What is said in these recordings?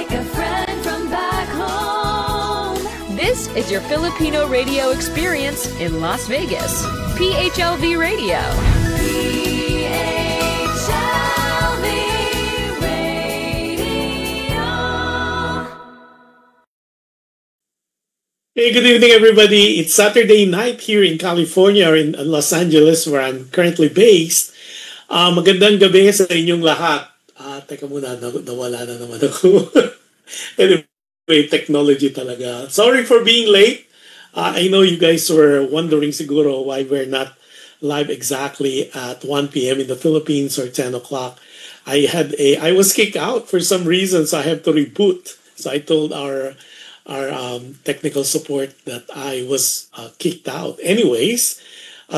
like a friend from back home. This is your Filipino radio experience in Las Vegas. PHLV Radio. PHLV Radio. Hey, good evening, everybody. It's Saturday night here in California or in Los Angeles, where I'm currently based. Magandang gabi sa inyong lahat. Teka muna, nawala na naman ako. Anyway, technology talaga. Sorry for being late. I know you guys were wondering siguro why we're not live exactly at 1 p.m. in the Philippines or 10 o'clock. I was kicked out for some reason, so I have to reboot. So I told our technical support that I was kicked out. Anyways,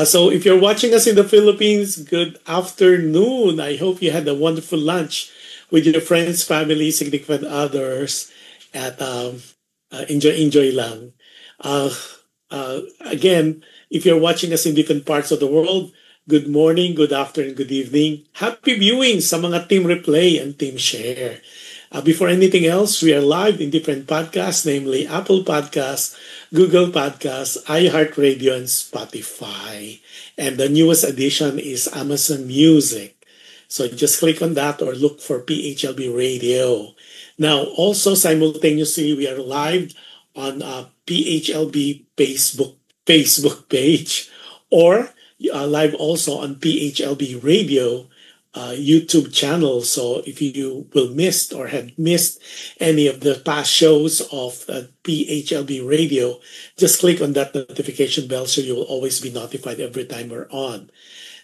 so if you're watching us in the Philippines, good afternoon. I hope you had a wonderful lunch with your friends, family, significant others at enjoy lang. Again, if you're watching us in different parts of the world, good morning, good afternoon, good evening. Happy viewing sa mga Team Replay and Team Share. Before anything else, we are live in different podcasts, namely Apple Podcasts, Google Podcasts, iHeartRadio, and Spotify. And the newest addition is Amazon Music. So just click on that or look for PHLB Radio. Now, also simultaneously, we are live on PHLB Facebook page, or live also on PHLB Radio YouTube channel. So if you will missed or had missed any of the past shows of PHLB Radio, just click on that notification bell so you will always be notified every time we're on.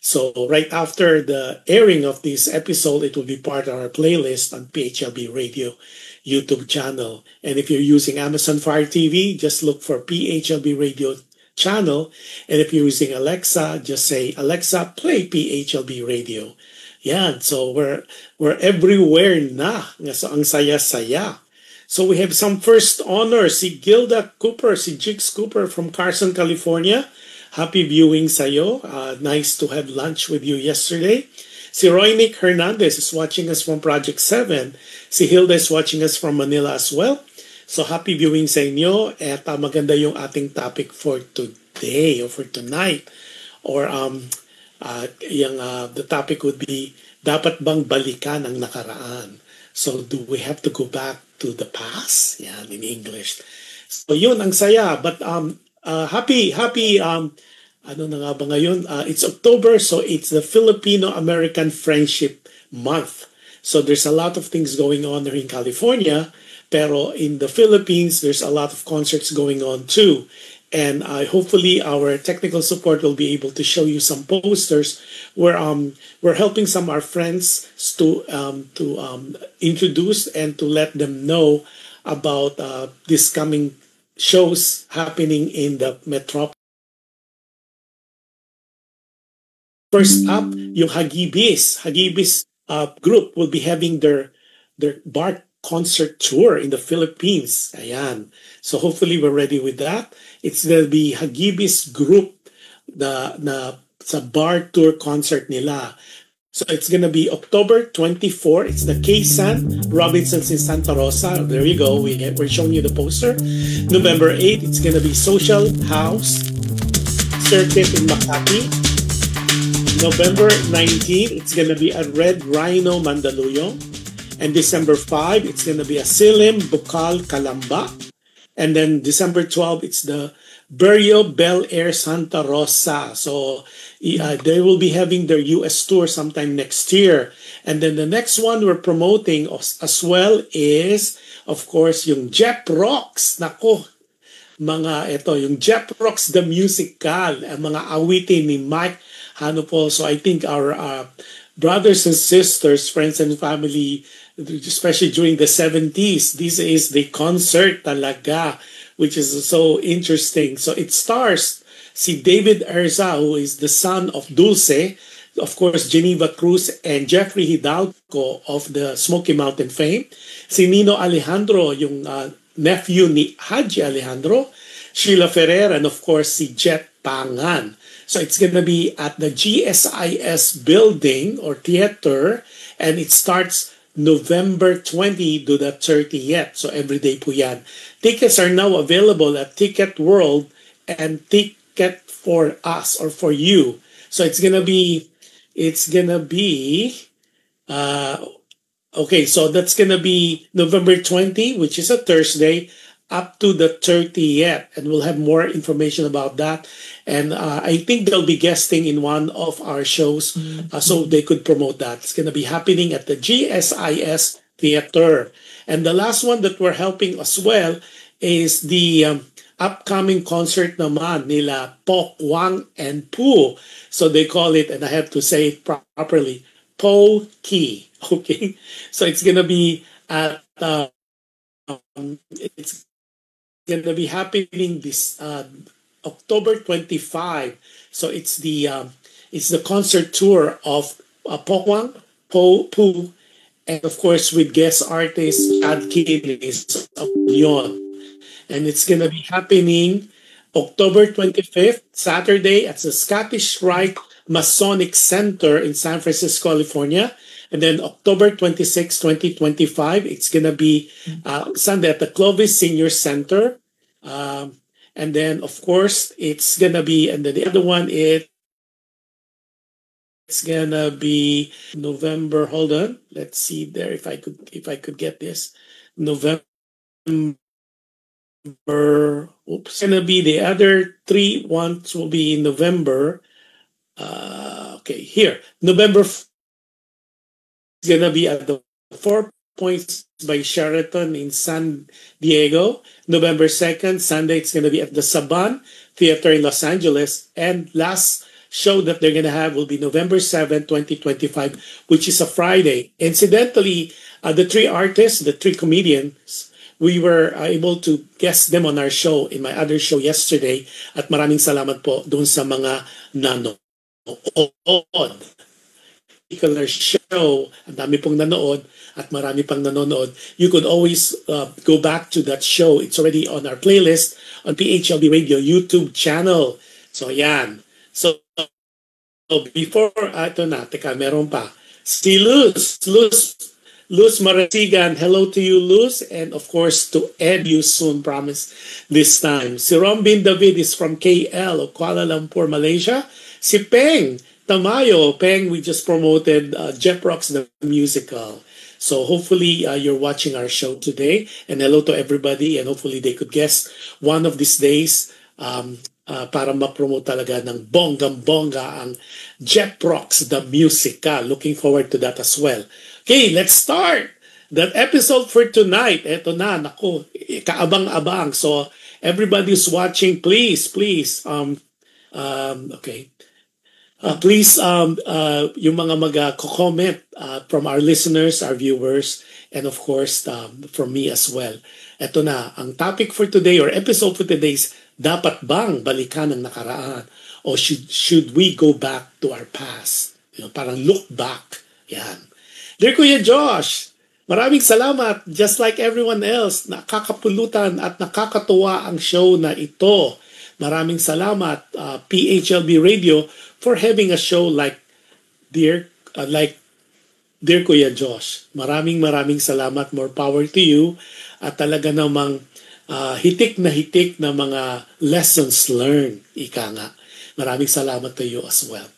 So right after the airing of this episode, it will be part of our playlist on PHLB Radio YouTube channel. And if you're using Amazon Fire TV, just look for PHLB Radio channel. And if you're using Alexa, just say, Alexa, play PHLB Radio. Yan, so we're everywhere na. So ang saya-saya. So we have some first honor. Si Gilda Cooper, si Jigs Cooper from Carson, California. Happy viewing sa'yo. Nice to have lunch with you yesterday. Si Roynick Hernandez is watching us from Project 7. Si Hilda is watching us from Manila as well. So happy viewing sa inyo. At maganda yung ating topic for today or for tonight. Or the topic would be, dapat bang balikan ang nakaraan? So do we have to go back to the past? Yan, in English. So yun, ang saya. But happy, ano na nga ba ngayon? It's October, so it's the Filipino-American Friendship Month. So there's a lot of things going on here in California, pero in the Philippines, there's a lot of concerts going on too. And hopefully our technical support will be able to show you some posters where we're helping some of our friends to introduce and to let them know about this coming shows happening in the metropolis. First up, yung Hagibis group will be having their bar concert tour in the Philippines. Ayan. So hopefully we're ready with that. It's gonna be Hagibis group sa bar tour concert nila. So it's gonna be October 24. It's the K-San Robinsons in Santa Rosa. There you go. We're showing you the poster. November 8, it's gonna be Social House Circuit in Makati. November 19, it's gonna be at Red Rhino Mandaluyong. And December 5, it's gonna be a Silim Bukal Calamba. And then December 12, it's the Berrio Bel Air Santa Rosa. So they will be having their US tour sometime next year. And then the next one we're promoting as well is, of course, yung Jep Rocks. Nako, yung Jep Rocks the Musical, ang mga awitin ni Mike Hanupol. So I think our brothers and sisters, friends and family, especially during the 70s, this is the concert talaga, which is so interesting. So it stars si David Erza, who is the son of Dulce, of course, Geneva Cruz, and Jeffrey Hidalgo of the Smoky Mountain fame. Si Nino Alejandro, yung nephew ni Haji Alejandro, Sheila Ferrer, and of course, si Jet Pangan. So it's going to be at the GSIS building or theater, and it starts November 20 to the 30th. So everyday po yan. Tickets are now available at Ticket World and Ticket for Us or for You. So it's gonna be, okay, so that's gonna be November 20, which is a Thursday, up to the 30th, and we'll have more information about that. And I think they'll be guesting in one of our shows, so they could promote that. It's going to be happening at the GSIS Theater. And the last one that we're helping as well is the upcoming concert naman nila Pok Wang and Poo. So they call it, and I have to say it properly, Po-Ki. Okay, so it's going to be at it's going to be happening this October 25. So it's the concert tour of Pokwang, Poo, and of course with guest artist Ad Kilis of Leon. And it's going to be happening October 25th, Saturday at the Scottish Rite Masonic Center in San Francisco, California. And then October 26, 2025, it's going to be Sunday at the Clovis Senior Center. And then, of course, it's going to be, and then the other one is, it's going to be November, hold on, let's see there if I could get this. November, oops, it's going to be the other three ones will be in November. Okay, here, November is going to be at the 4 Points by Sheraton in San Diego. November 2nd, Sunday, it's going to be at the Saban Theater in Los Angeles. And last show that they're going to have will be November 7, 2025, which is a Friday. Incidentally, the three artists, the three comedians, we were able to guest them on our show, in my other show yesterday. At maraming salamat po doon sa mga nanood. Particular show, ang dami pong nanood at marami pang nanonood. You could always go back to that show. It's already on our playlist on PHLB Radio YouTube channel. So, yan. So before, ito na, teka, meron pa. Si Luz Marasigan, hello to you, Luz. And of course, to Ed, you soon, promise, this time. Si Rombin David is from KL, o Kuala Lumpur, Malaysia. Si Peng Tamayo, Peng, we just promoted Jeff Rocks the musical. So hopefully you're watching our show today. And hello to everybody. And hopefully they could guess one of these days para ma-promote talaga ng bonggang-bongga ang Jeff Rocks the musical. Looking forward to that as well. Okay, let's start that episode for tonight. Eto na, naku, kaabang-abang. So everybody's watching, please, okay. Please, yung mga mag-comment from our listeners, our viewers, and of course, from me as well. Ito na, ang topic for today or episode for today is, dapat bang balikan ang nakaraan? Or should we go back to our past? You know, parang look back. Yan. Dear Kuya Josh, maraming salamat. Just like everyone else, nakakapulutan at nakakatuwa ang show na ito. Maraming salamat, PHLB Radio, for having a show like Dear Kuya Josh. Maraming salamat. More power to you. At talaga namang hitik na mga lessons learned. Ika nga. Maraming salamat to you as well.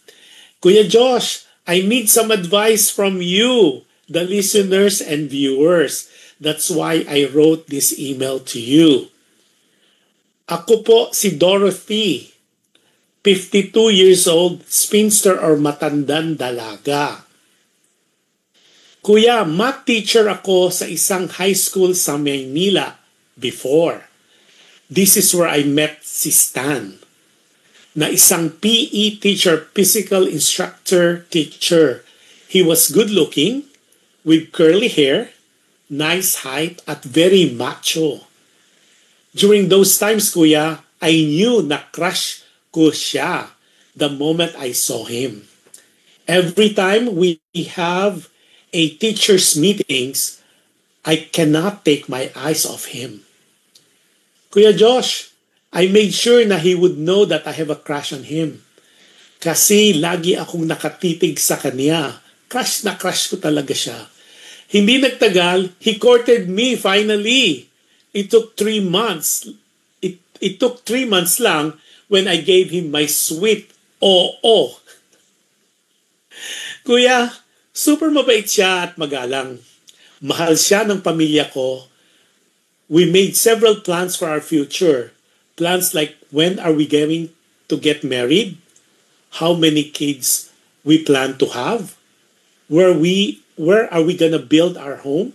Kuya Josh, I need some advice from you, the listeners and viewers. That's why I wrote this email to you. Ako po si Dorothy, 52 years old, spinster or matandang dalaga. Kuya, math teacher ako sa isang high school sa Maynila before. This is where I met si Stan, na isang PE teacher, physical instructor teacher. He was good looking, with curly hair, nice height, at very macho. During those times, Kuya, I knew na crush ko siya the moment I saw him. Every time we have a teacher's meetings, I cannot take my eyes off him. Kuya Josh, I made sure na he would know that I have a crush on him. Kasi lagi akong nakatitig sa kanya. Crush na crush ko talaga siya. Hindi nagtagal, he courted me finally. It took 3 months. It took 3 months lang when I gave him my sweet oo. Kuya, super mabait siya at magalang. Mahal siya ng pamilya ko. We made several plans for our future. Plans like when are we going to get married? How many kids we plan to have? Where are we gonna build our home?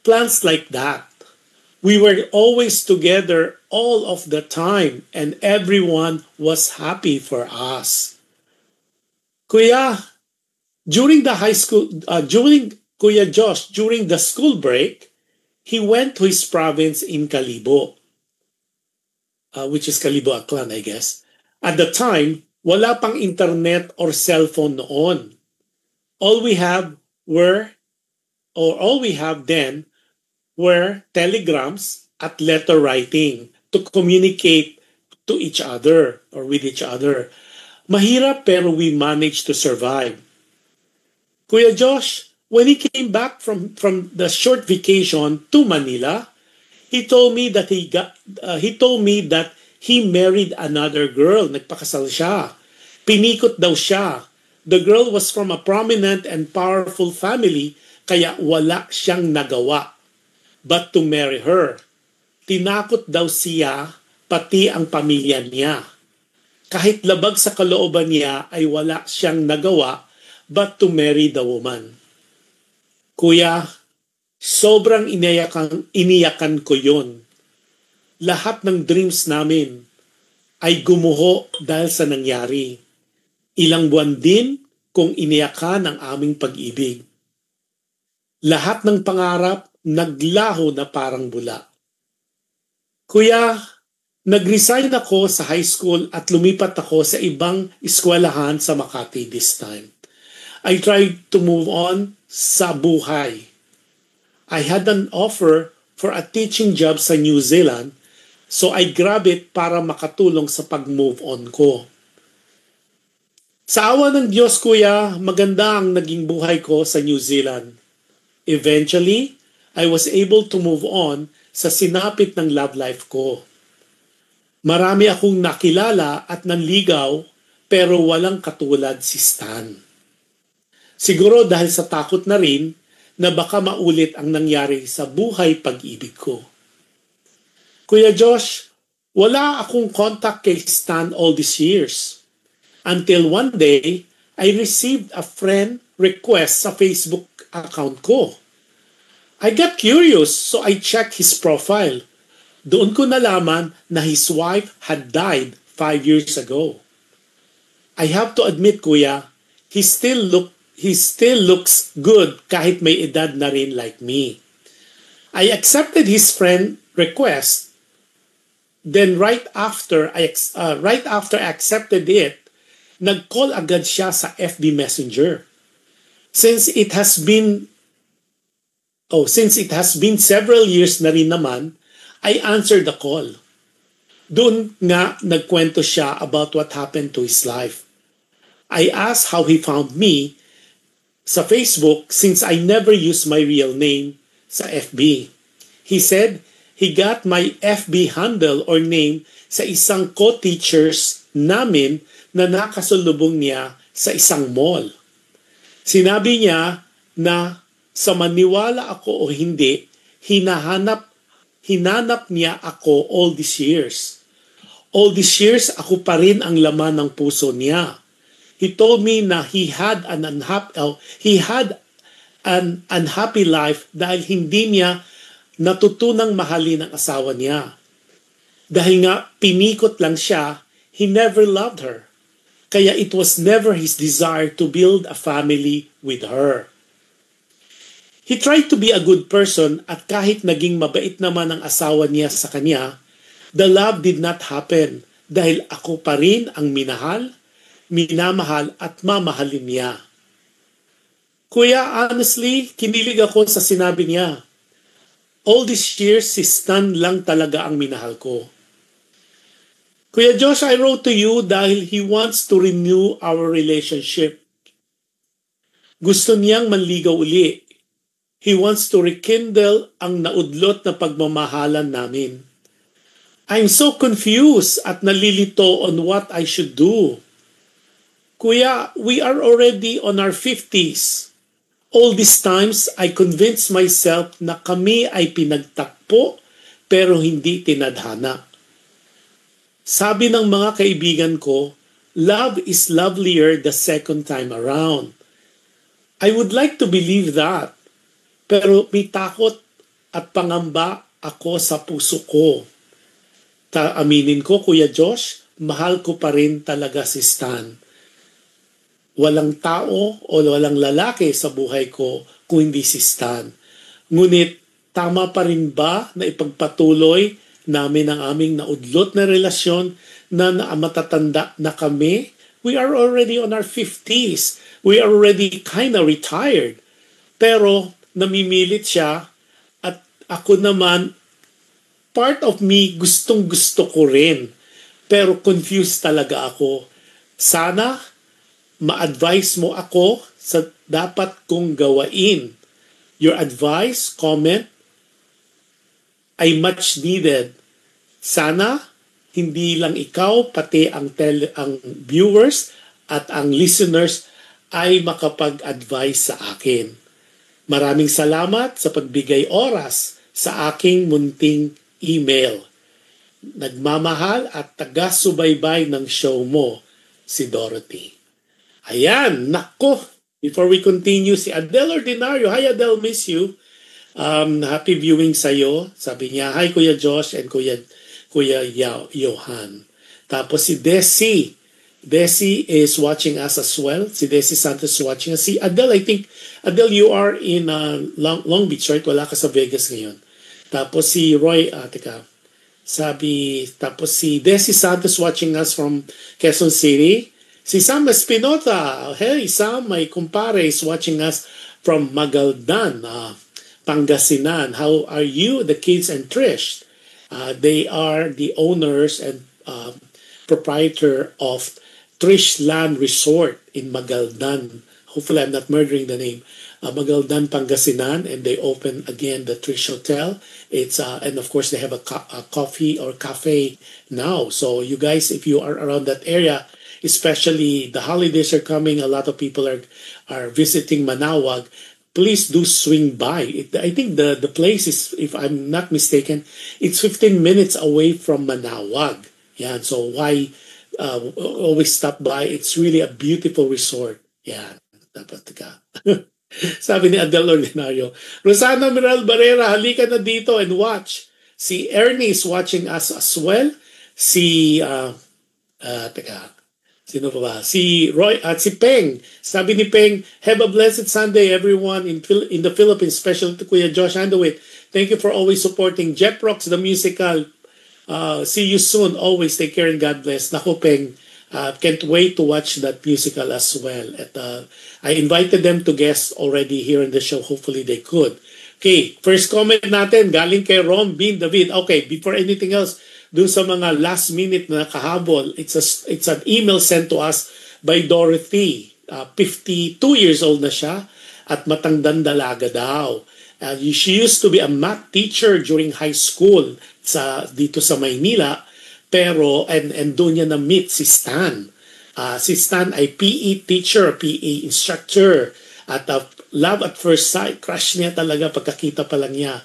Plans like that. We were always together all of the time and everyone was happy for us. Kuya, during the Kuya Josh, during the school break, he went to his province in Kalibo, which is Kalibo Aklan, I guess. At the time, wala pang internet or cellphone noon. All we have then were telegrams at letter writing to communicate to each other or with each other. Mahirap pero we managed to survive. Kuya Josh, when he came back from the short vacation to Manila, he told me that he married another girl. Nagpakasal siya. Pinikot daw siya. The girl was from a prominent and powerful family, kaya wala siyang nagawa but to marry her. Tinakot daw siya, pati ang pamilya niya. Kahit labag sa kalooban niya ay wala siyang nagawa but to marry the woman. Kuya, sobrang iniyakan ko yon. Lahat ng dreams namin ay gumuho dahil sa nangyari. Ilang buwan din kung iniyakan ang aming pag-ibig. Lahat ng pangarap naglaho na parang bula. Kuya, nag-resign ako sa high school at lumipat ako sa ibang eskwelahan sa Makati this time. I tried to move on sa buhay. I had an offer for a teaching job sa New Zealand, so I grabbed it para makatulong sa pag-move on ko. Sa awa ng Diyos, Kuya, maganda ang naging buhay ko sa New Zealand. Eventually, I was able to move on sa sinapit ng love life ko. Marami akong nakilala at nanligaw pero walang katulad si Stan. Siguro dahil sa takot na rin na baka maulit ang nangyari sa buhay pag-ibig ko. Kuya Josh, wala akong contact kay Stan all these years. Until one day, I received a friend request sa Facebook account ko. I got curious, so I checked his profile. Doon ko nalaman na his wife had died 5 years ago. I have to admit, Kuya, he still looks good kahit may edad na rin like me. I accepted his friend request. Then right after I accepted it, nag-call agad siya sa FB Messenger. Since it has been several years na rin naman, I answered the call. Doon nga nagkwento siya about what happened to his life. I asked how he found me sa Facebook since I never used my real name sa FB. He said he got my FB handle or name sa isang co-teachers namin na nakasalubong niya sa isang mall. Sinabi niya na sa maniwala ako o hindi, hinanap niya ako all these years. All these years, ako pa rin ang laman ng puso niya. He told me na he had an unhappy life dahil hindi niya natutunang mahalin ang asawa niya. Dahil nga pinikot lang siya, he never loved her. Kaya it was never his desire to build a family with her. He tried to be a good person at kahit naging mabait naman ang asawa niya sa kanya, the love did not happen dahil ako pa rin ang minamahal at mamahalin niya. Kuya, honestly, kinilig ako sa sinabi niya. All these years, si Stan lang talaga ang minahal ko. Kuya Josh, I wrote to you dahil he wants to renew our relationship. Gusto niyang manligaw uli. He wants to rekindle ang naudlot na pagmamahalan namin. I'm so confused at nalilito on what I should do. Kuya, we are already on our 50s. All these times, I convinced myself na kami ay pinagtakpo pero hindi tinadhana. Sabi ng mga kaibigan ko, love is lovelier the second time around. I would like to believe that. Pero may takot at pangamba ako sa puso ko. Aminin ko, Kuya Josh, mahal ko pa rin talaga si Stan. Walang tao o walang lalaki sa buhay ko kung hindi si Stan. Ngunit tama pa rin ba na ipagpatuloy namin ang aming naudlot na relasyon na matatanda na kami? We are already on our 50s. We are already kind of retired. Pero namimilit siya at ako naman, part of me gustong gusto ko rin. Pero confused talaga ako. Sana ma-advise mo ako sa dapat kong gawain. Your advice, comment, ay much needed. Sana hindi lang ikaw, pati ang viewers at ang listeners ay makapag-advise sa akin. Maraming salamat sa pagbigay oras sa aking munting email. Nagmamahal at taga-subaybay ng show mo, si Dorothy. Ayan, nako. Before we continue, si Adele Ordinario. Hi Adele, miss you. Happy viewing sa'yo. Sabi niya, hi Kuya Josh and Kuya Johan. Tapos si Desi. Desi is watching us as well. Si Desi Santos is watching us. Si Adele, I think, Adele, you are in Long Beach, right? Wala ka sa Vegas ngayon. Tapos si Roy, tapos si Desi Santos watching us from Quezon City. Si Sam Espinosa, hey Sam, my kumpare is watching us from Magaldan, Pangasinan. How are you, the kids and Trish? They are the owners and proprietor of Trish Land Resort in Magaldan. Hopefully I'm not murdering the name. Magaldan, Pangasinan, and they open again the Trish Hotel. It's and of course they have a coffee or cafe now. So you guys, if you are around that area, especially the holidays are coming, a lot of people are visiting Manaoag. Please do swing by. I think the place is, if I'm not mistaken, it's 15 minutes away from Manaoag. Yeah, so why always stop by? It's really a beautiful resort. Yeah, dapat ka. Sabi ni Adele Ordinario. Rosana Miral Barrera, halika na dito and watch. Si Ernie is watching us as well. Si, sino pa ba? Si Roy at si Peng. Sabi ni Peng, have a blessed Sunday everyone in the Philippines, especially to Kuya Josh Handawit. Thank you for always supporting Jet Rocks, the musical. See you soon. Always take care and God bless. Naku, Peng. Can't wait to watch that musical as well. At, I invited them to guest already here in the show. Hopefully they could. Okay, first comment natin galing kay Rom Bin David. Okay, before anything else, dun sa mga last minute na nakahabol, it's an email sent to us by Dorothy. 52 years old na siya at matandang dalaga daw. She used to be a math teacher during high school dito sa Maynila. Pero, and doon niya na-meet si Stan. Si Stan ay PE teacher, PE instructor. At love at first sight, crush niya talaga pagkakita pa lang niya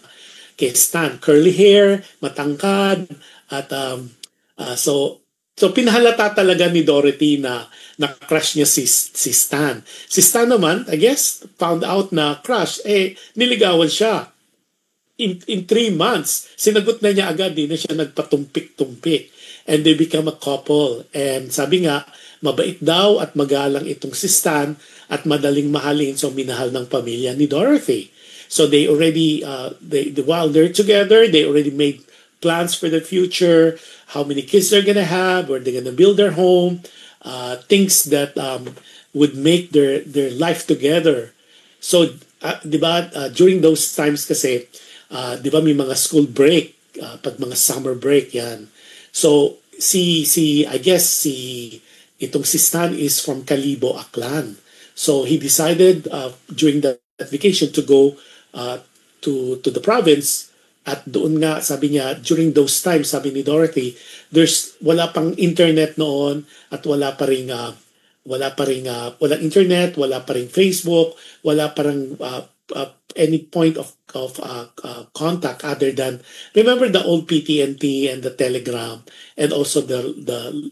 kay Stan. Curly hair, matangkad, at so pinahalata talaga ni Dorothy na crush niya si Stan. Si Stan naman, I guess, found out na crush, niligawan siya. In 3 months, sinagot na niya agad, di na siya nagpatumpik-tumpik. And they become a couple. And sabi nga, mabait daw at magalang itong si Stan at madaling mahalin, so minahal ng pamilya ni Dorothy. So they already, while they're together, they already made plans for the future, how many kids they're gonna have, where they're gonna build their home, things that would make their life together. So, di ba, during those times kasi, di ba may mga school break, pag mga summer break, yan. So, I guess itong si Stan is from Kalibo, Aklan. So, he decided during that vacation to go uh, to the province. At doon nga, sabi niya, during those times, sabi ni Dorothy, wala pang internet noon at walang internet, wala pa ring Facebook, wala pa ring any point of contact other than, remember the old PTNT and the telegram and also the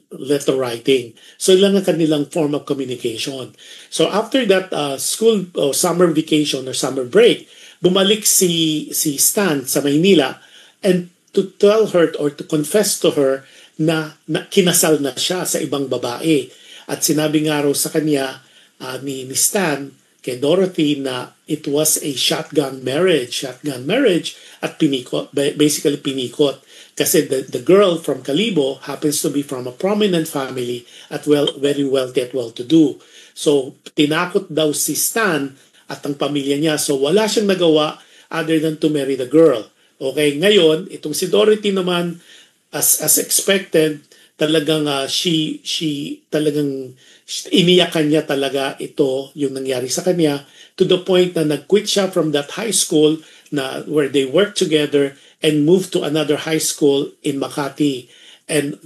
letter writing. So ilang ang kanilang form of communication. So after that school summer vacation or summer break, bumalik si Stan sa Maynila and to tell her or to confess to her na kinasal na siya sa ibang babae. At sinabi nga raw sa kanya ni Stan kay Dorothy na it was a shotgun marriage at basically pinikot. Kasi the girl from Kalibo happens to be from a prominent family at very wealthy at well-to-do. So tinakot daw si Stan at ang pamilya niya. So wala siyang nagawa other than to marry the girl. Okay, ngayon, itong si Dorothy naman, as expected, talagang talagang iniyakan niya talaga ito, yung nangyari sa kanya, to the point na nag-quit siya from that high school na where they worked together and moved to another high school in Makati. And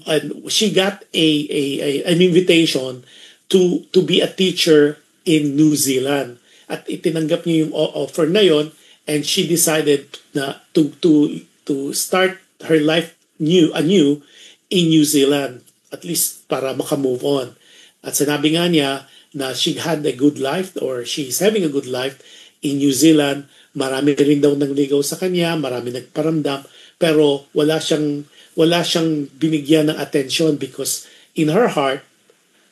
she got an invitation to be a teacher in New Zealand. At itinanggap niya yung offer na yon, and she decided na to start her life anew in New Zealand, at least para makamove on. At sinabi nga niya na she had a good life or she's having a good life in New Zealand. Marami rin daw nangligaw sa kanya, marami nagparamdam, pero wala siyang binigyan ng attention because in her heart,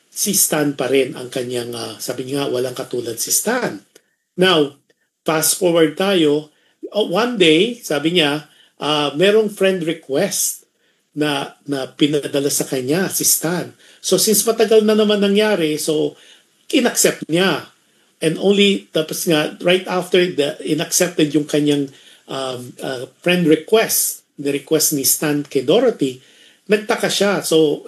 si Stan pa rin ang kanyang, sabi niya, walang katulad si Stan. Now, fast forward tayo, one day, sabi niya, merong friend request na pinadala sa kanya, si Stan. So since matagal na naman nangyari, so inaccept niya. And only, tapos nga, right after inaccepted yung kanyang friend request, the request ni Stan kay Dorothy, nagtaka siya. So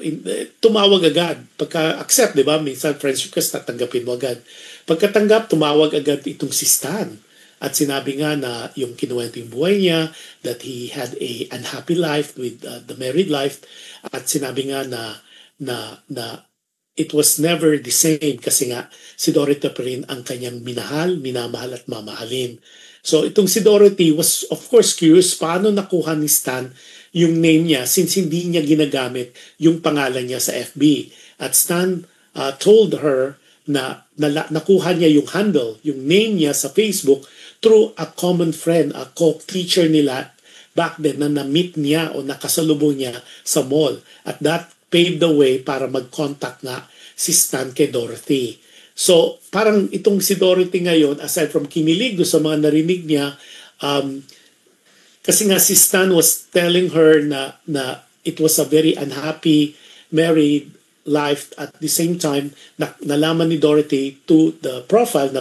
tumawag agad. Pagka-accept, di ba? Minsan friends request, tatanggapin mo agad. Pagkatanggap, tumawag agad itong si Stan. At sinabi nga na yung kinuwento yung buhay niya, that he had a unhappy life with the married life. At sinabi nga na it was never the same kasi nga si Dorothy pa rin ang kanyang minamahal at mamahalin. So itong si Dorothy was of course curious paano nakuha ni Stan yung name niya since hindi niya ginagamit yung pangalan niya sa FB. At Stan told her na nakuha niya yung handle, yung name niya sa Facebook through a common friend, a co-teacher nila back then na na-meet niya o nakasalubong niya sa mall. At that paved the way para mag-contact nga si Stan kay Dorothy. So parang itong si Dorothy ngayon, aside from kinilig do sa mga narinig niya, kasi nga si Stan was telling her na it was a very unhappy married life. At the same time, nalaman ni Dorothy to the profile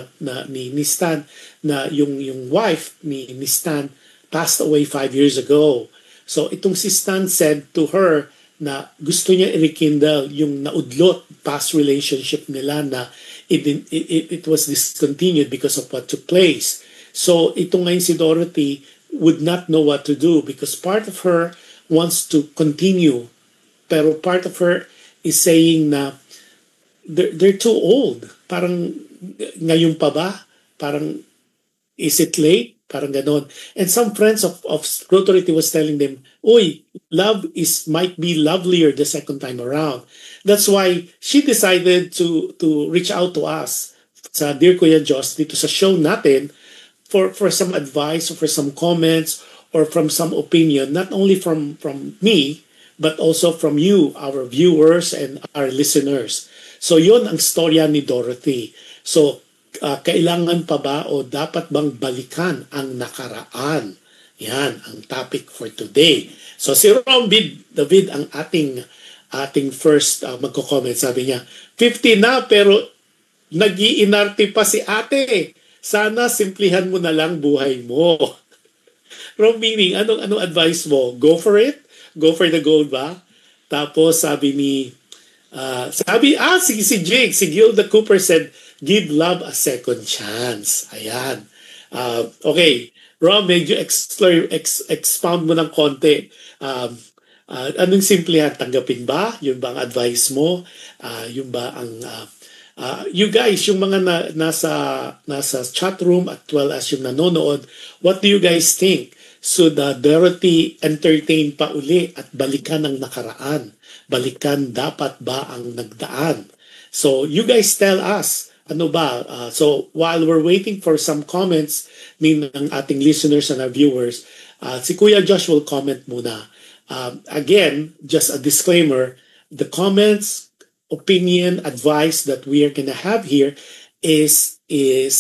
ni Stan na yung wife ni Stan passed away 5 years ago. So itong si Stan said to her na gusto niya i-rekindle yung naudlot past relationship nila na it was discontinued because of what took place. So ito ngayon si Dorothy would not know what to do because part of her wants to continue pero part of her is saying na they're too old. Parang ngayon pa ba? Parang is it late? Parang ganon. And some friends of Dorothy was telling them, "Uy, love might be lovelier the second time around." That's why she decided to reach out to us sa Dear Kuya Joss dito sa show natin for some advice or for some comments or from some opinion, not only from me, but also from you, our viewers and our listeners. So yun ang storya ni Dorothy. So kailangan pa ba o dapat bang balikan ang nakaraan? Yan ang topic for today. So si David ang ating first magko-comment. Sabi niya, 50 na pero nag-iinarte pa si ate. Sana simplihan mo na lang buhay mo. From meaning, anong advice mo? Go for it? Go for the gold ba? Tapos sabi si Jake, si Gilda Cooper said, give love a second chance. Ayan. Okay, Rom, medyo expound mo ng konti. Anong simplihan? Tanggapin ba? Yun ba ang advice mo? Yun ba ang... you guys, yung mga nasa chat room at well as yung nanonood, what do you guys think? Should Dorothy entertain pa uli at balikan ang nakaraan? Balikan dapat ba ang nagdaan? So you guys tell us, ano ba? So while we're waiting for some comments ng ating listeners and our viewers, si Kuya Josh will comment muna. Again, just a disclaimer, the comments, opinion, advice that we are going to have here is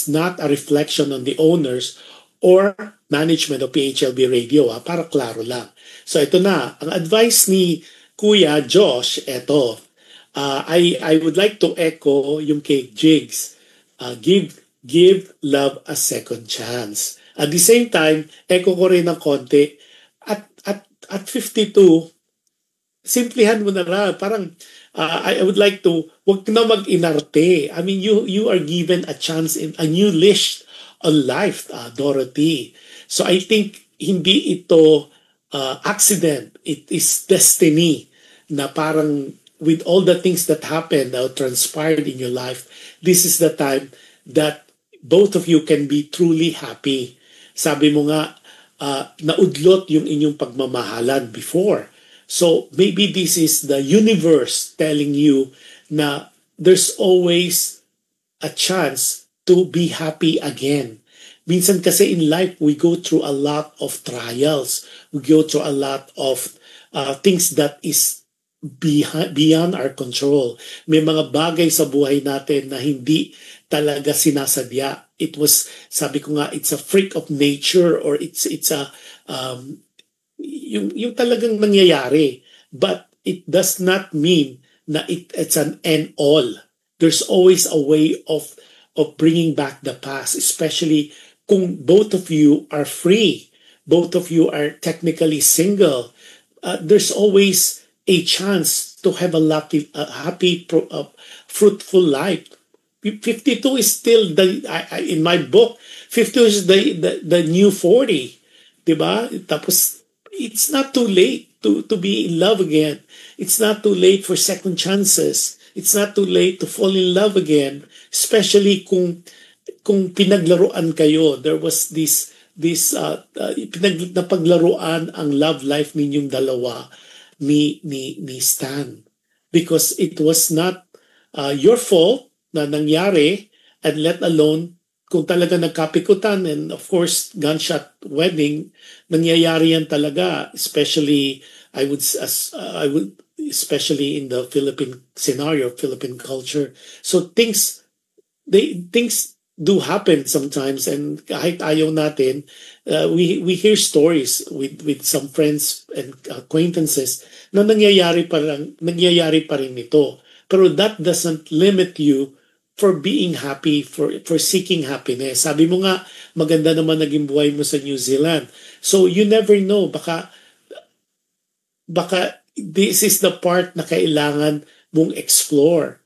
not a reflection on the owners or management of PHLB Radio, para klaro lang. So ito na, ang advice ni Kuya Josh, ito, I would like to echo yung kay Jigs. Give love a second chance. At the same time, echo ko rin ng konti, at 52, simplihan mo na lang. Parang, I would like to, wag na mag-inarte. I mean, you are given a chance in a new leash on life, Dorothy. So I think hindi ito accident. It is destiny na parang with all the things that happened or transpired in your life, this is the time that both of you can be truly happy. Sabi mo nga, naudlot yung inyong pagmamahalan before. So maybe this is the universe telling you na there's always a chance to be happy again. Minsan kasi in life, we go through a lot of trials. We go through a lot of things that is beyond our control. May mga bagay sa buhay natin na hindi talaga sinasadya. It was, sabi ko nga, it's a freak of nature or it's a, yung talagang nangyayari. But it does not mean na it's an end all. There's always a way of bringing back the past, especially kung both of you are free, both of you are technically single, there's always a chance to have a happy, fruitful life. 52 is still in my book, 52 is the new 40, diba? Tapos it's not too late to be in love again. It's not too late for second chances. It's not too late to fall in love again, especially kung pinaglaruan kayo. There was this napaglaruan ang love life ninyong dalawa ni Stan, because it was not your fault na nangyari, and let alone kung talaga nagkapikutan, and of course gunshot wedding, nangyayari yan talaga, especially I would especially in the Philippine scenario, Philippine culture. So things do happen sometimes, and kahit ayaw natin, we hear stories with some friends and acquaintances na nangyayari pa rin ito. Pero that doesn't limit you for being happy, for seeking happiness. Sabi mo nga, maganda naman naging buhay mo sa New Zealand. So you never know, baka this is the part na kailangan mong explore.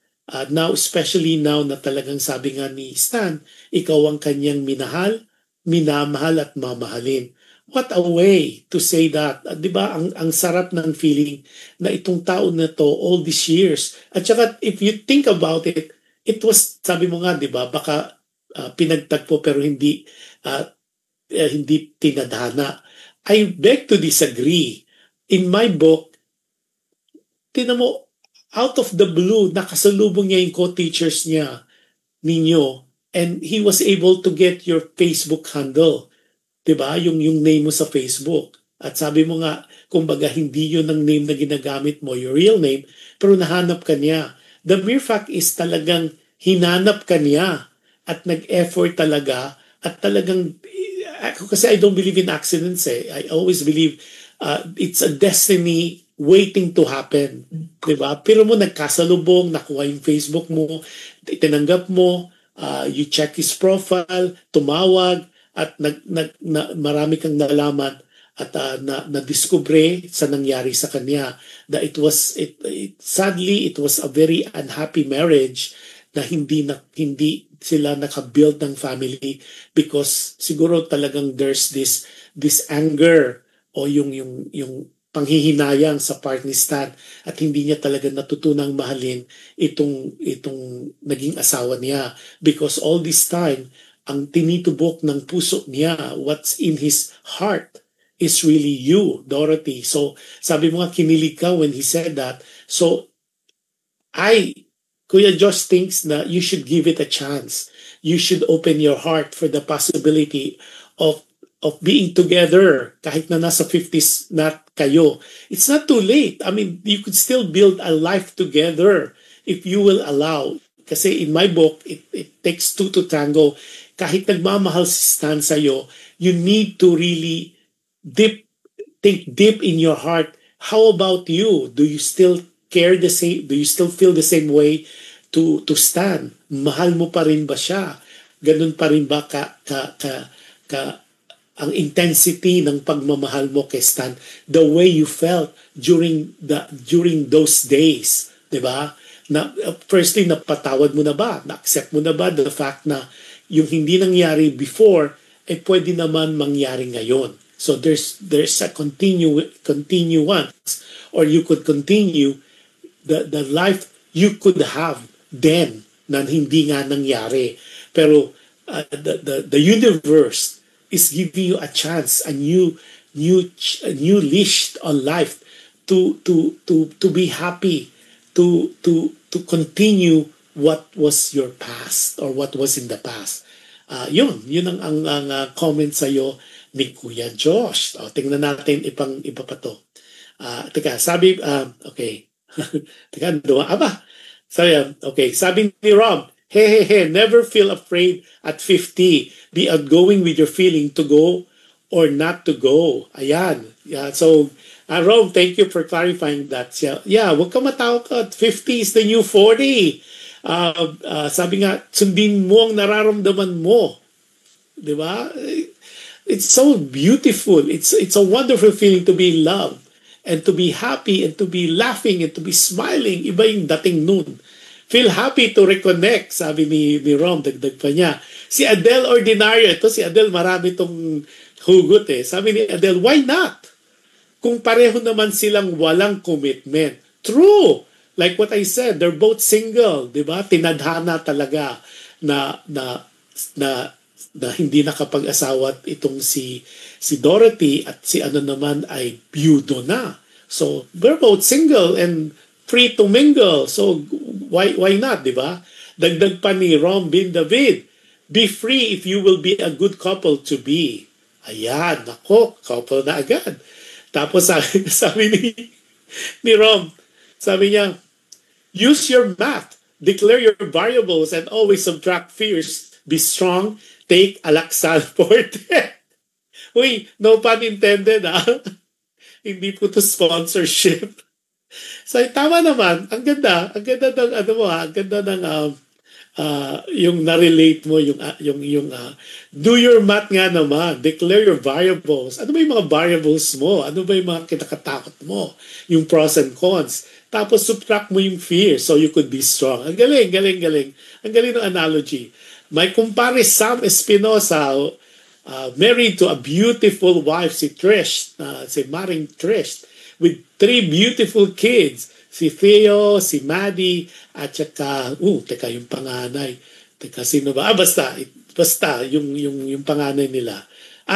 Now, especially now na talagang sabi nga ni Stan, ikaw ang kanyang minamahal at mamahalin. What a way to say that. Di ba, ang sarap ng feeling na itong tao na to all these years. At saka, if you think about it, it was, sabi mo nga, di ba, baka pinagtagpo pero hindi tinadhana. I beg to disagree. In my book, tinan mo, out of the blue, nakasalubong niya yung co-teachers ninyo, and he was able to get your Facebook handle. Diba? Yung name mo sa Facebook. At sabi mo nga, kumbaga hindi yun ang name na ginagamit mo, your real name, pero nahanap ka niya. The mere fact is talagang hinanap ka niya at nag-effort talaga at talagang, kasi I don't believe in accidents I always believe it's a destiny waiting to happen. Diba? Pero mo nagkasalubong, nakuha yung Facebook mo, tinanggap mo, you check his profile, tumawag, at marami kang nalaman at na-discover sa nangyari sa kanya. That sadly, it was a very unhappy marriage, na hindi sila nakabuild ng family because siguro talagang there's this anger o yung panghihinayang sa part ni Stan at hindi niya talaga natutunang mahalin itong naging asawa niya because all this time ang tinitubok ng puso niya, what's in his heart is really you, Dorothy. So sabi mo nga kinilig ka when he said that. So Kuya Josh thinks na you should give it a chance. You should open your heart for the possibility of being together kahit na nasa 50s na kayo. It's not too late. I mean, you could still build a life together if you will allow. Kasi in my book, it takes two to tango. Kahit nagmamahal si Stan sa'yo, you need to really think deep in your heart. How about you? Do you still care the same? Do you still feel the same way to Stan? Mahal mo pa rin ba siya? Ganun pa rin ba ang intensity ng pagmamahal mo kay Stan, the way you felt during those days, 'di ba? Na firstly napatawad mo na ba? Na-accept mo na ba the fact na yung hindi nangyari before pwede naman mangyari ngayon. So there's a continuance, or you could continue the life you could have then na hindi nga nangyari. Pero the universe is giving you a chance, a new leash on life to be happy, to continue what was your past or what was in the past. Yun ang comment sa iyo ni Kuya Josh. Tingnan natin iba pa to. Teka, sabi okay. Teka, okay, sabi ni Rob, hey, never feel afraid at 50. Be outgoing with your feeling to go or not to go. Ayan. Yeah, so, Rob, thank you for clarifying that. Yeah, huwag ka matakot. 50 is the new 40. Sabi nga, sundin mo ang nararamdaman mo. Di ba? It's so beautiful. It's a wonderful feeling to be in love and to be happy and to be laughing and to be smiling. Iba yung dating noon. Feel happy to reconnect, sabi ni Rom, dagdag pa niya. Si Adele Ordinario, ito si Adele, marami itong hugot eh. Sabi ni Adele, why not? Kung pareho naman silang walang commitment. True! Like what I said, they're both single, di ba? Tinadhana talaga na hindi nakapag-asawa itong si Dorothy at si ano naman ay byudo na. So, they're both single and free to mingle. So, why not, di ba? Dagdag pa ni Rom bin David, be free if you will be a good couple to be. Ayan, nako, couple na agad. Tapos sabi ni Rom, sabi niya, use your math, declare your variables, and always subtract fears. Be strong, take Alaxal Forte. Uy, no pun intended Hindi po to sponsorship. So, tama naman. Ang ganda ng ano mo ang ganda ng yung na-relate mo, yung do your math nga naman, declare your variables. Ano ba yung mga variables mo? Ano ba yung mga kinakatakot mo? Yung pros and cons. Tapos subtract mo yung fear so you could be strong. Ang galing. Ang galing ng analogy. May kumpare Sam Espinosa, married to a beautiful wife, si Trish, si Maring Trish, with 3 beautiful kids. Si Theo, si Maddie, at saka, teka, yung panganay. Teka, sino ba? Basta, yung panganay nila.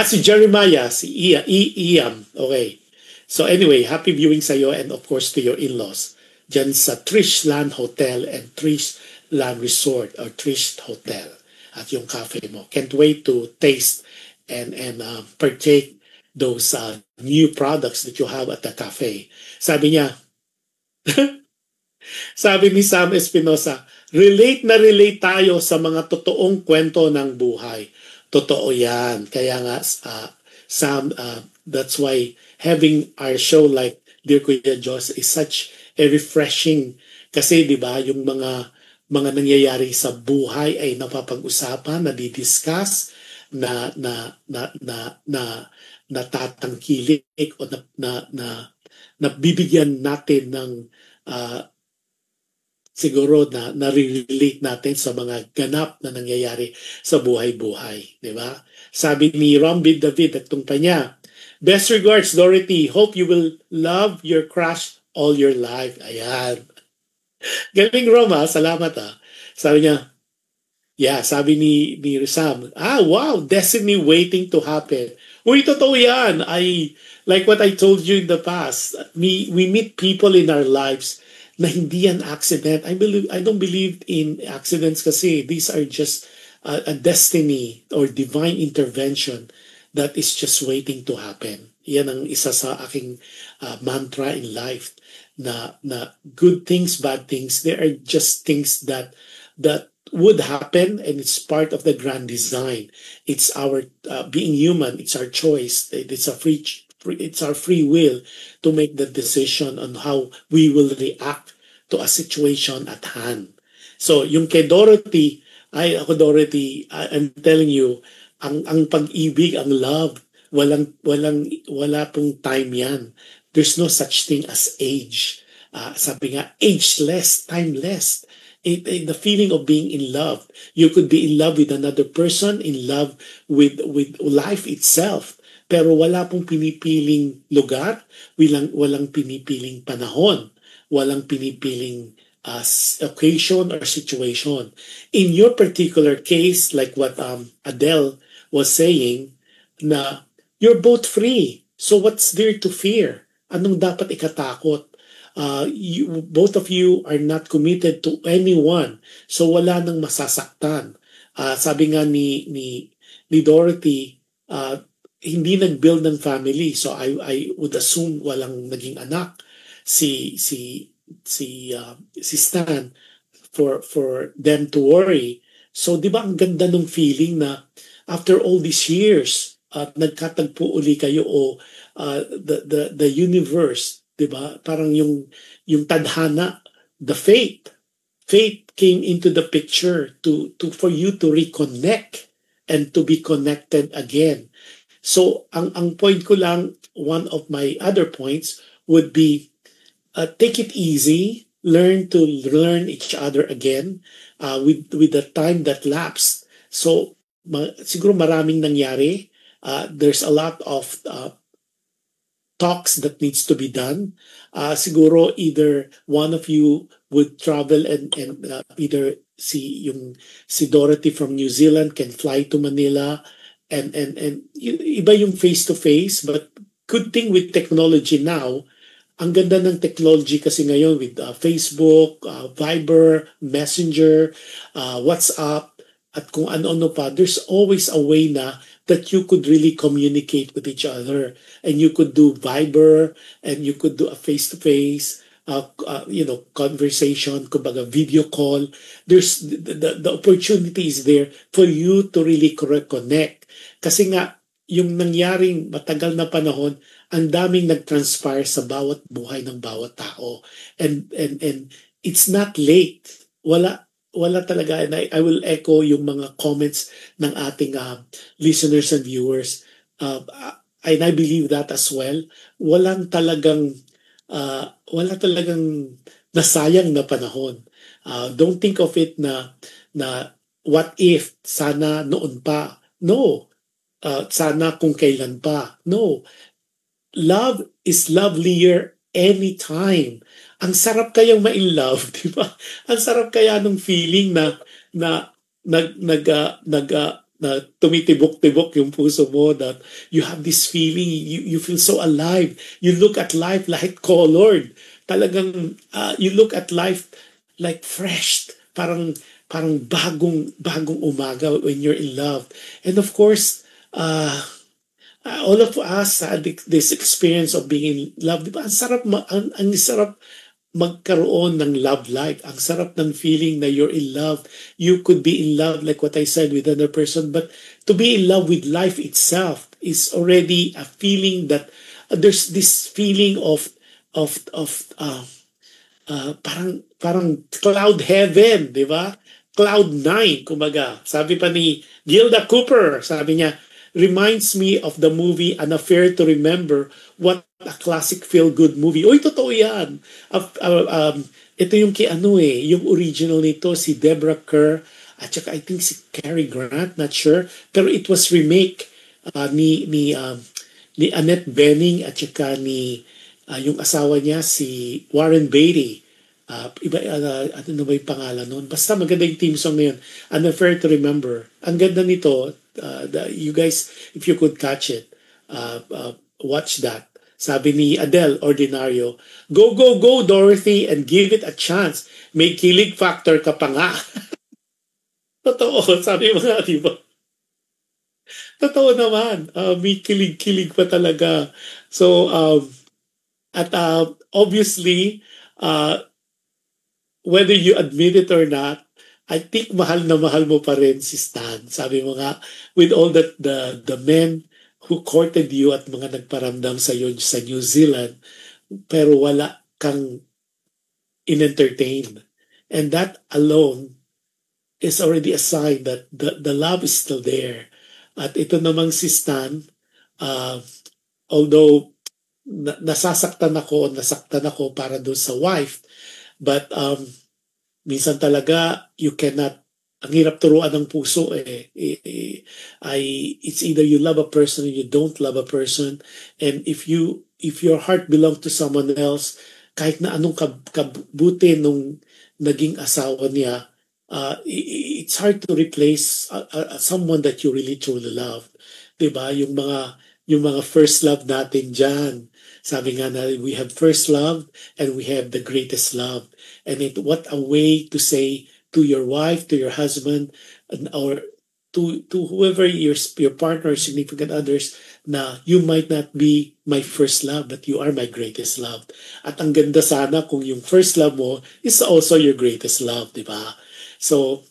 Si Jeremiah, si Iam. Okay. So anyway, happy viewing sa'yo and of course to your in-laws. Diyan sa Trish Land Hotel and Trish Land Resort or Trish Hotel at yung cafe mo. Can't wait to taste and partake those new products that you have at the cafe. Sabi niya, sabi ni Sam Espinosa, relate na relate tayo sa mga totoong kwento ng buhay. Totoo yan. Kaya nga, Sam, that's why having our show like Dear Kuya Josh is such a refreshing. Kasi di ba yung mga nangyayari sa buhay ay napapag-usapan, nadidiscuss, na natatangkilik o na bibigyan natin ng siguro na nare-relate natin sa mga ganap na nangyayari sa buhay-buhay, di ba? Sabi ni Rombid David, nagtungpa niya, best regards, Dorothy. Hope you will love your crush all your life. Ayan. Galing, Roma. Salamat, ah. Sabi niya, yeah, sabi ni Rizam, wow, destiny waiting to happen. Uy, totoo yan. Like what I told you in the past, we meet people in our lives na hindi yan accident. I don't believe in accidents kasi these are just a destiny or divine intervention that is just waiting to happen. Yan ang isa sa aking mantra in life na good things, bad things, there are just things that would happen, and it's part of the grand design. It's our being human. It's our choice. It's our free will to make the decision on how we will react to a situation at hand. So yung kay Dorothy, Dorothy, I'm telling you, ang pag-ibig, ang love, wala pong time yan. There's no such thing as age. Sabi nga, ageless, timeless. The feeling of being in love. You could be in love with another person, in love with life itself. Pero wala pong pinipiling lugar, walang pinipiling panahon, walang pinipiling occasion or situation. In your particular case, like what Adele was saying, na you're both free. So what's there to fear? Anong dapat ikatakot? Both of you are not committed to anyone. So wala nang masasaktan. Sabi nga ni Dorothy, hindi nag-build ng family. So I would assume walang naging anak si Stan for them to worry. So di ba ang ganda ng feeling na after all these years nagkatagpo uli kayo o the universe, diba? Parang yung tadhana, the faith came into the picture for you to reconnect and to be connected again. So ang point ko lang, one of my other points would be take it easy, learn to learn each other again with the time that lapsed. So siguro maraming nangyari. There's a lot of talks that needs to be done. Siguro either one of you would travel and either si Dorothy from New Zealand can fly to Manila and iba yung face to face, but good thing with technology now, ang ganda ng technology kasi ngayon with Facebook, Viber, Messenger, WhatsApp, at kung ano-ano pa, there's always a way na that you could really communicate with each other, and you could do Viber, and you could do a face-to-face, conversation, kumbaga video call. There's the opportunity is there for you to really reconnect. Kasi nga yung nangyaring matagal na panahon, ang daming nag-transpire sa bawat buhay ng bawat tao, and it's not late. Wala talaga, and I will echo yung mga comments ng ating listeners and viewers. And I believe that as well. Wala talagang nasayang na panahon. Don't think of it na what if, sana noon pa. No. Sana kung kailan pa. No. Love is lovelier anytime. Ang sarap kayang ma-in-love, di ba? Ang sarap kaya nung feeling na tumitibok-tibok yung puso mo, that you have this feeling, you feel so alive. You look at life like colored. Talagang you look at life like fresh. Parang bagong umaga when you're in love. And of course, all of us had this experience of being in love. Di ba? Ang sarap magkaroon ng love life. Ang sarap ng feeling na you're in love. You could be in love, like what I said, with another person, but to be in love with life itself is already a feeling that there's this feeling of parang cloud heaven, di ba? Cloud 9, kumbaga. Sabi pa ni Gilda Cooper, sabi niya, reminds me of the movie An Affair to Remember. What a classic feel-good movie. Uy, totoo yan. ito yung kay ano eh, yung original nito, si Deborah Kerr, at saka I think si Cary Grant, not sure. Pero it was remake ni Annette Bening at saka ni yung asawa niya si Warren Beatty. Ano na ba yung pangalan nun? Basta maganda yung theme song na yun. An Affair to Remember. Ang ganda nito. You guys, if you could catch it, watch that. Sabi ni Adele Ordinario, go, go, go, Dorothy, and give it a chance. May kilig factor ka pa nga. Totoo, sabi mo nga, di ba? Totoo naman. May kilig-kilig pa talaga. So, obviously, whether you admit it or not, I think mahal na mahal mo pa rin si Stan. Sabi mo nga, with all that the men who courted you at mga nagparamdam sa iyo sa New Zealand, pero wala kang in-entertain. And that alone is already a sign that the love is still there. At ito namang si Stan, although nasaktan ako para doon sa wife, but minsan talaga you cannot, ang hirap turuan ng puso eh. It's either you love a person or you don't love a person, and if your heart belongs to someone else, kahit na anong kabuti nung naging asawa niya, it's hard to replace someone that you really truly love. 'Di ba? Yung mga first love natin diyan. Sabi nga na we have first love and we have the greatest love. And what a way to say to your wife, to your husband, or to whoever your partner or significant others, na you might not be my first love, but you are my greatest love. At ang ganda sana kung yung first love mo is also your greatest love, di ba? So,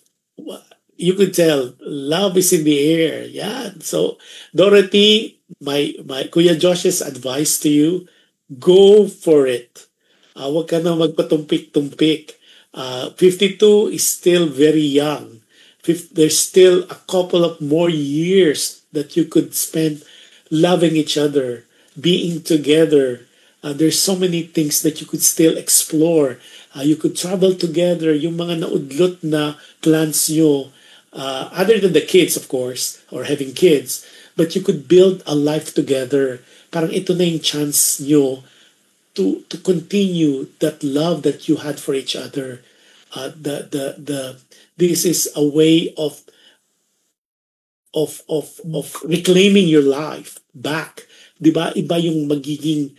you could tell, love is in the air. Yeah. So, Dorothy, my Kuya Josh's advice to you, go for it. Huwag ka na magpatumpik-tumpik. 52 is still very young. There's still a couple of more years that you could spend loving each other, being together. There's so many things that you could still explore. You could travel together, yung mga naudlot na plans nyo, other than the kids, of course, or having kids, but you could build a life together. Parang ito na yung chance nyo to continue that love that you had for each other. This is a way of reclaiming your life back. 'Di ba? Iba yung magiging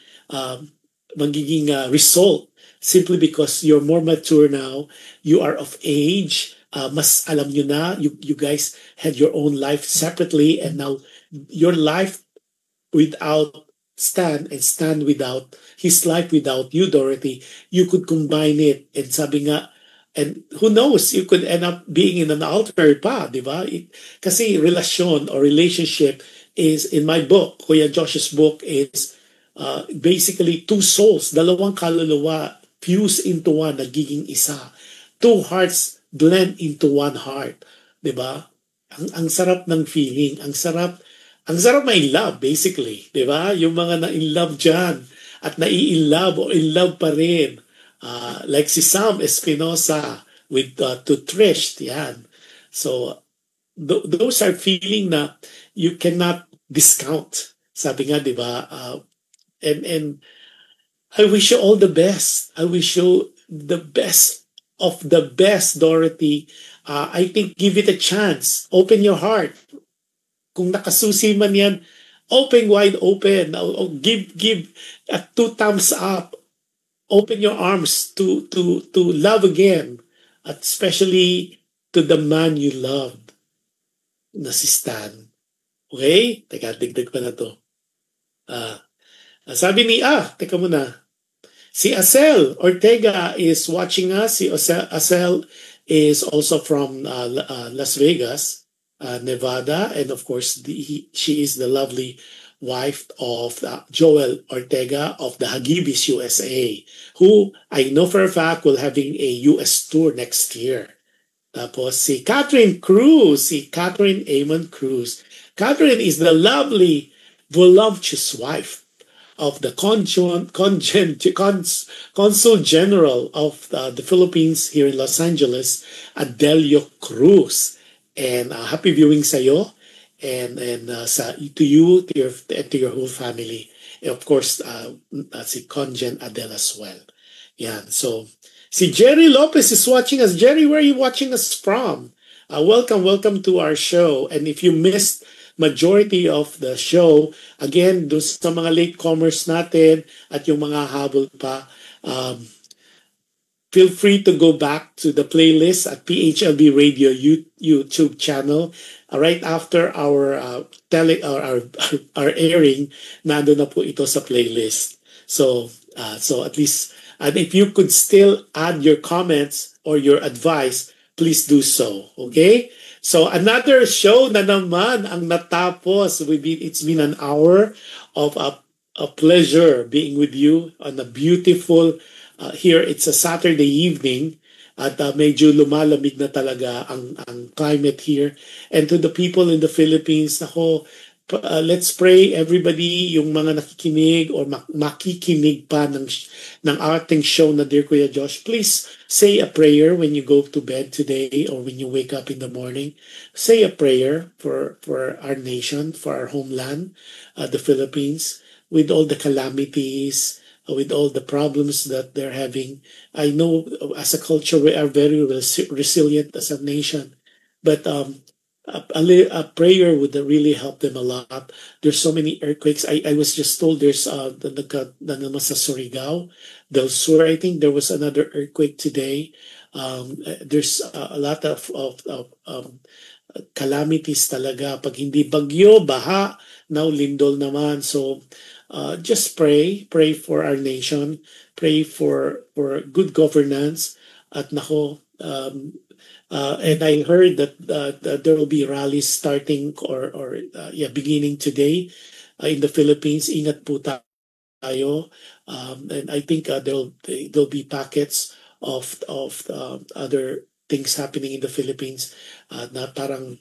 result simply because you're more mature now, you are of age, mas alam nyo na, you guys had your own life separately, and now your life without Stan and Stan without his life without you, Dorothy, you could combine it, and sabi nga, and who knows, you could end up being in an altar pa, di ba? Kasi relasyon or relationship is, in my book, Kuya Josh's book, is basically two souls, dalawang kaluluwa fuse into one, nagiging isa. Two hearts blend into one heart, di ba? Ang sarap ng feeling, ang sarap ma-in love, basically, di ba? Yung mga na-in love dyan, at nai-in love o in love pa rin. Like si Sam Espinosa with to Trish, yan. So, those are feeling na you cannot discount. Sabi nga, di ba? And I wish you all the best. I wish you the best of the best, Dorothy. I think give it a chance. Open your heart. Kung nakasusi man yan, open wide open. Give a 2 thumbs up. Open your arms to love again, at especially to the man you loved, na si Stan. Okay? Teka, digdag pa na to. Sabi ni, teka muna. Si Acel Ortega is watching us. Si Acel is also from Las Vegas, Nevada, and of course she is the lovely wife of Joel Ortega of the Hagibis USA, who I know for a fact will having a US tour next year. Tapos si Catherine Amon Cruz. Catherine is the lovely, voluptuous wife of the Consul General of the Philippines here in Los Angeles, Adelio Cruz. And happy viewing sa'yo and to you, to your whole family. And of course, si Conjen Adel as well. Yan. So, si Jerry Lopez is watching us. Jerry, where are you watching us from? Welcome to our show. And if you missed majority of the show, again, doon sa mga latecomers natin at yung mga habol pa, feel free to go back to the playlist at PHLB Radio YouTube channel. Right after our our airing, nandun na po ito sa playlist. So at least, and if you could still add your comments or your advice, please do so. Okay? So another show na naman ang natapos. It's been an hour of a pleasure being with you on a beautiful here. It's a Saturday evening at medyo lumalamig na talaga ang climate here. And to the people in the Philippines, let's pray everybody, yung mga nakikinig or makikinig pa ng ating show na Dear Kuya Josh, please say a prayer when you go to bed today or when you wake up in the morning. Say a prayer for our nation, for our homeland, the Philippines, with all the calamities, with all the problems that they're having. I know as a culture we are very resilient as a nation, but a prayer would really help them a lot. There's so many earthquakes. I was just told there's naman sa Surigao del Sur. I think there was another earthquake today. There's a lot of calamities talaga. Pag hindi bagyo, baha, now lindol naman. So just pray for our nation, pray for good governance. At and I heard that there will be rallies starting or beginning today in the Philippines. Ingat po tayo. And I think there'll be packets of other things happening in the Philippines na parang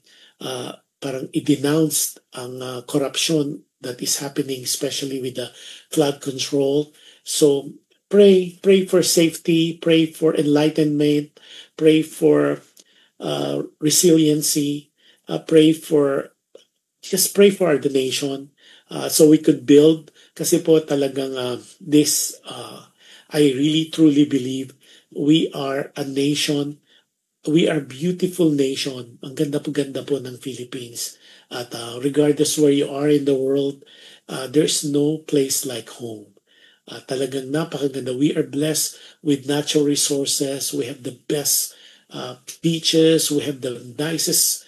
i-denounce ang corruption that is happening, especially with the flood control. So pray for safety, pray for enlightenment, pray for resiliency, just pray for our nation so we could build. Kasi po talagang I really truly believe we are a nation. We are a beautiful nation. Ang ganda po ng Philippines. At regardless where you are in the world, there's no place like home. Talagang napakaganda. We are blessed with natural resources. We have the best beaches. We have the nicest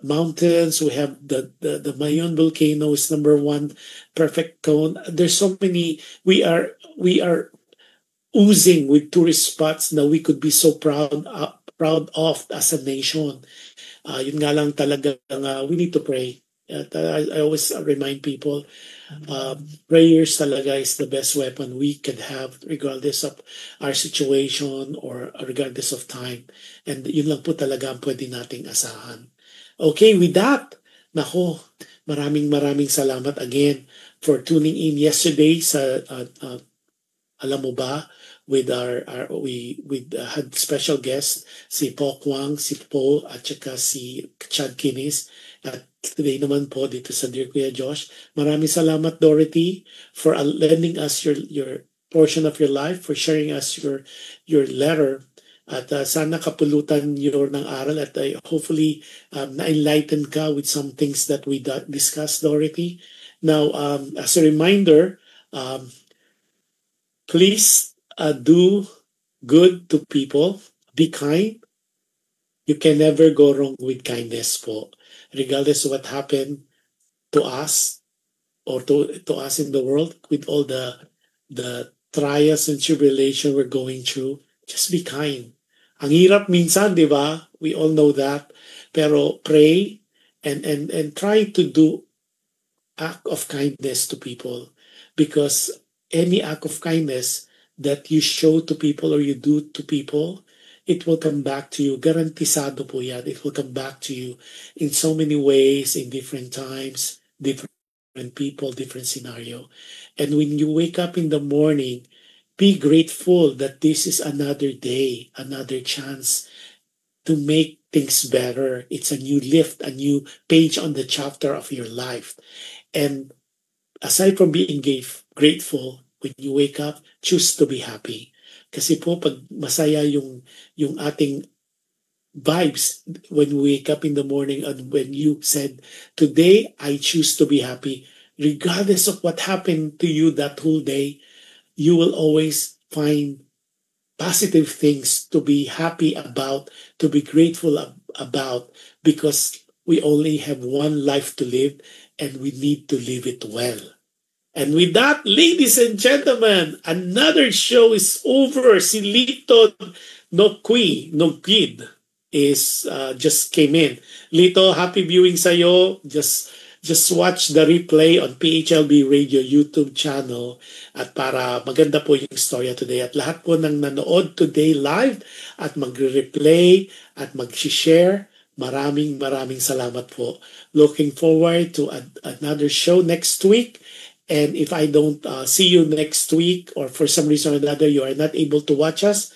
mountains. We have the Mayon volcano is #1 perfect cone. There's so many. We are oozing with tourist spots that we could be so proud of as a nation. Yun nga lang talaga, we need to pray. I always remind people, prayers talaga is the best weapon we can have regardless of our situation or regardless of time. And yun lang po talaga ang pwede nating asahan. Okay, with that, maraming salamat again for tuning in yesterday sa alam mo ba, we had special guests si Po Kwang, si Po at saka si Chad Kinis. At today naman po dito sa Dear Kuya Josh. Maraming salamat, Dorothy, for lending us your portion of your life, for sharing us your letter. At sana kapulutan nyo ng aral at hopefully na-enlighten ka with some things that we discussed, Dorothy. Now, as a reminder, please do good to people. Be kind. You can never go wrong with kindness po. Regardless of what happened to us or to us in the world, with all the trials and tribulation we're going through, just be kind. Ang hirap minsan, di ba? We all know that. Pero pray and try to do act of kindness to people, because any act of kindness that you show to people or you do to people, it will come back to you. Garantisado po yan. It will come back to you in so many ways, in different times, different different people, different scenario. And when you wake up in the morning, be grateful that this is another day, another chance to make things better. It's a new lift, a new page on the chapter of your life. And aside from being grateful, when you wake up, choose to be happy. Kasi po, pag masaya yung ating vibes when we wake up in the morning and when you said, today I choose to be happy, regardless of what happened to you that whole day, you will always find positive things to be happy about, to be grateful about, because we only have one life to live and we need to live it well. And with that, ladies and gentlemen, another show is over. Si Lito Noquid is just came in. Lito, happy viewing sa'yo. Just watch the replay on PHLB Radio YouTube channel at para maganda po yung storya today. At lahat po ng nanood today live at magre-replay at mag-share, maraming salamat po. Looking forward to another show next week. And if I don't see you next week, or for some reason or another you are not able to watch us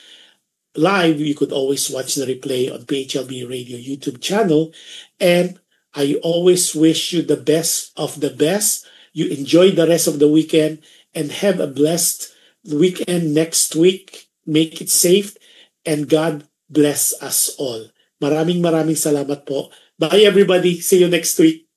live, you could always watch the replay on PHLB Radio YouTube channel. And I always wish you the best of the best. You enjoy the rest of the weekend and have a blessed weekend next week. Make it safe and God bless us all. Maraming salamat po. Bye everybody. See you next week.